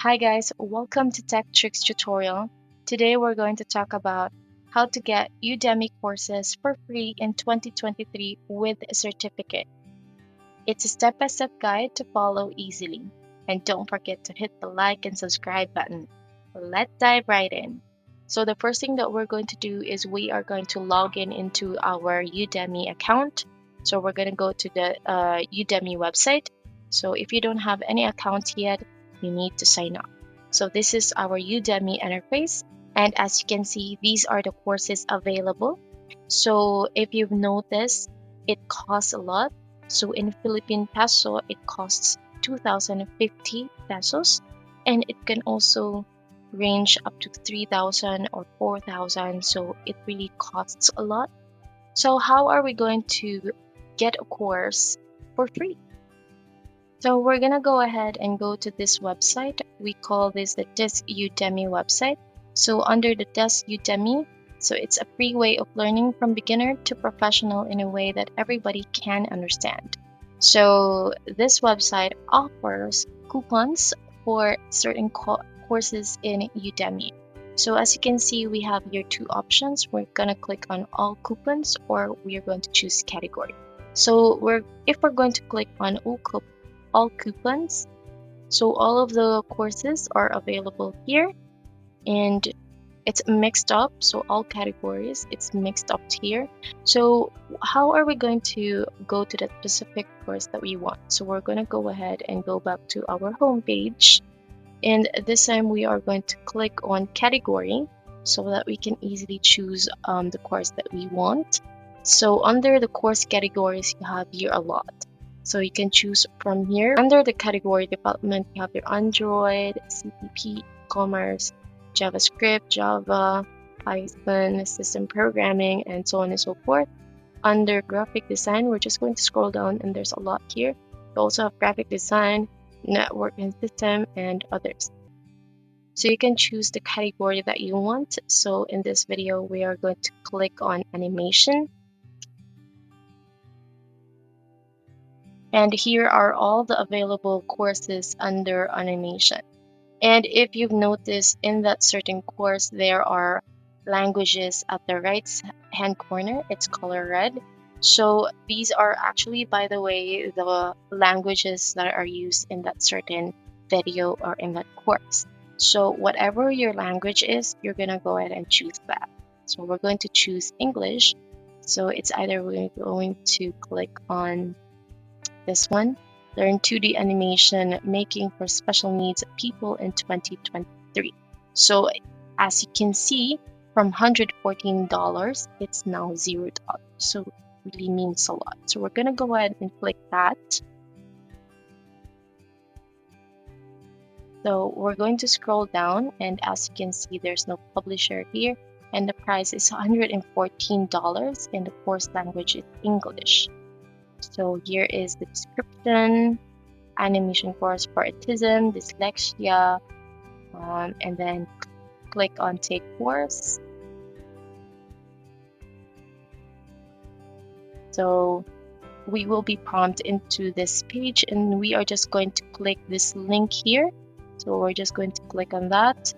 Hi guys, welcome to Tech Tricks tutorial. Today we're going to talk about how to get Udemy courses for free in 2023 with a certificate. It's a step-by-step guide to follow easily. And don't forget to hit the like and subscribe button. Let's dive right in. So the first thing that we're going to do is we are going to log in into our Udemy account. So we're going to go to the Udemy website. So if you don't have any account yet, you need to sign up. So this is our Udemy interface. And as you can see, these are the courses available. So if you've noticed, it costs a lot. So in Philippine peso, it costs 2,050 pesos, and it can also range up to 3,000 or 4,000. So it really costs a lot. So how are we going to get a course for free? So we're gonna go ahead and go to this website. We call this the Desk Udemy website. So under the Desk Udemy, so it's a free way of learning from beginner to professional in a way that everybody can understand. So this website offers coupons for certain courses in Udemy. So as you can see, we have here two options. We're gonna click on all coupons or we are going to choose category. So if we're going to click on all coupons. So all of the courses are available here and it's mixed up. So all categories, it's mixed up here. So how are we going to go to that specific course that we want? So we're going to go ahead and go back to our home page. And this time we are going to click on category so that we can easily choose the course that we want. So under the course categories, you have here a lot. So you can choose from here. Under the category development, you have your Android, CPP, commerce, JavaScript, Java, Python, system programming, and so on and so forth. Under graphic design, we're just going to scroll down and there's a lot here. You also have graphic design, network and system, and others. So you can choose the category that you want. So in this video, we are going to click on animation. And here are all the available courses under animation. And if you've noticed in that certain course, there are languages at the right hand corner. It's color red. So these are actually, by the way, the languages that are used in that certain video or in that course. So whatever your language is, you're going to go ahead and choose that. So we're going to choose English. So it's either we're going to click on this one, learn 2D animation making for special needs people in 2023. So as you can see, from $114, it's now $0. So it really means a lot. So we're gonna go ahead and click that. So we're going to scroll down, and as you can see, there's no publisher here, and the price is $114, and the course language is English. So here is the description, animation course for autism, dyslexia, and then click on take course. So we will be prompted into this page and we are just going to click this link here. So we're just going to click on that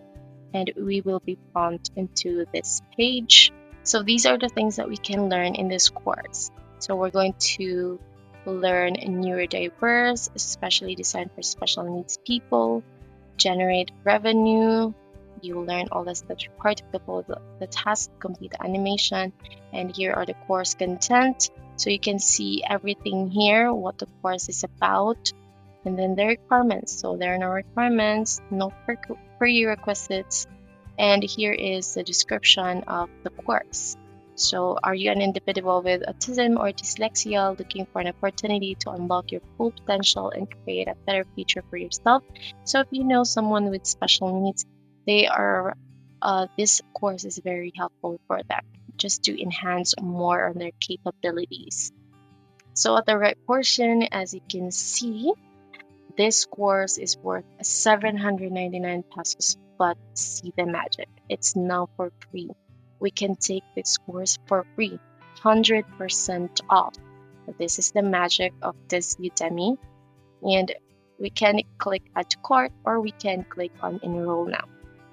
and we will be prompted into this page. So these are the things that we can learn in this course. So we're going to learn neurodiverse, especially designed for special needs people, generate revenue. You will learn all the steps required to complete the task, complete the animation, and here are the course content. So you can see everything here, what the course is about, and then the requirements. So there are no requirements, no prerequisites, and here is the description of the course. So are you an individual with autism or dyslexia looking for an opportunity to unlock your full potential and create a better future for yourself? So if you know someone with special needs, this course is very helpful for them just to enhance more on their capabilities. So at the right portion, as you can see, this course is worth 799 pesos, but see the magic. It's now for free. We can take this course for free, 100% off. This is the magic of this Udemy. And we can click add to cart, or we can click on enroll now.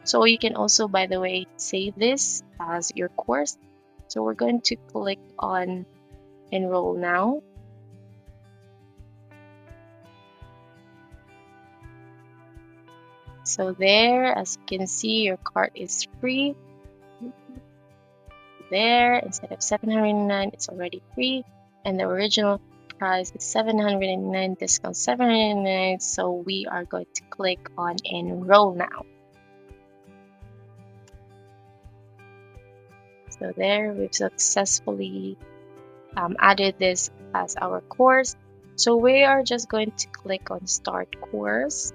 So you can also, by the way, save this as your course. So we're going to click on enroll now. So there, as you can see, your cart is free. There, instead of 709, it's already free, and the original price is 709, discount 709. So we are going to click on enroll now. So there, we've successfully added this as our course. So we are just going to click on start course.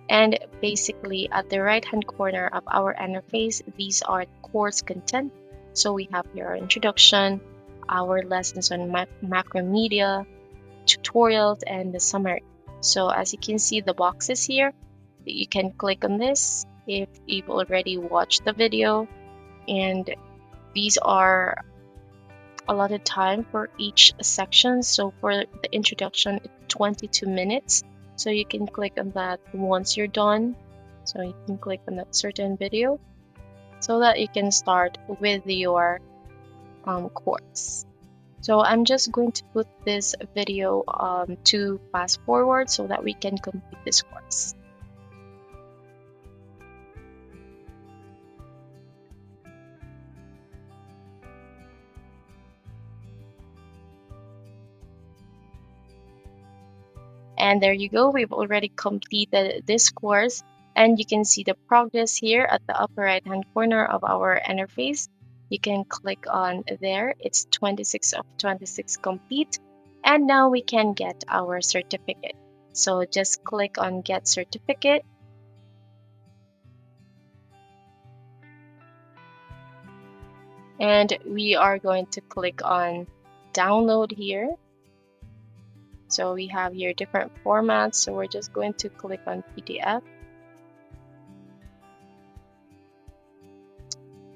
And basically at the right hand corner of our interface, these are course content. So we have your introduction, our lessons on macro media, tutorials, and the summary. So as you can see the boxes here, you can click on this if you've already watched the video, and these are allotted time for each section. So for the introduction, it's 22 minutes. So you can click on that once you're done. So you can click on that certain video so that you can start with your course. So I'm just going to put this video to fast forward so that we can complete this course. And there you go, we've already completed this course, and you can see the progress here at the upper right hand corner of our interface. You can click on there, it's 26 of 26 complete, and now we can get our certificate. So just click on get certificate, and we are going to click on download here. So we have here different formats, so we're just going to click on PDF.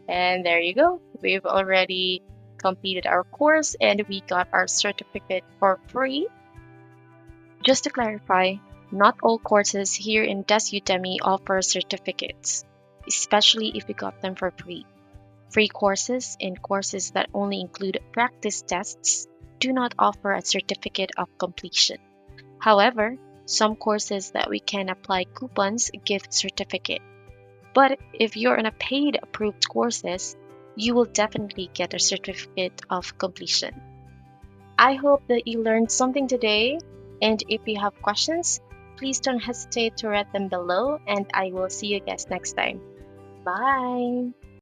And there you go. We've already completed our course and we got our certificate for free. Just to clarify, not all courses here in Udemy offer certificates, especially if you got them for free. Free courses and courses that only include practice tests do not offer a certificate of completion. However, some courses that we can apply coupons give certificate. But if you're in a paid approved courses, you will definitely get a certificate of completion. I hope that you learned something today, and if you have questions, please don't hesitate to write them below, and I will see you guys next time. Bye!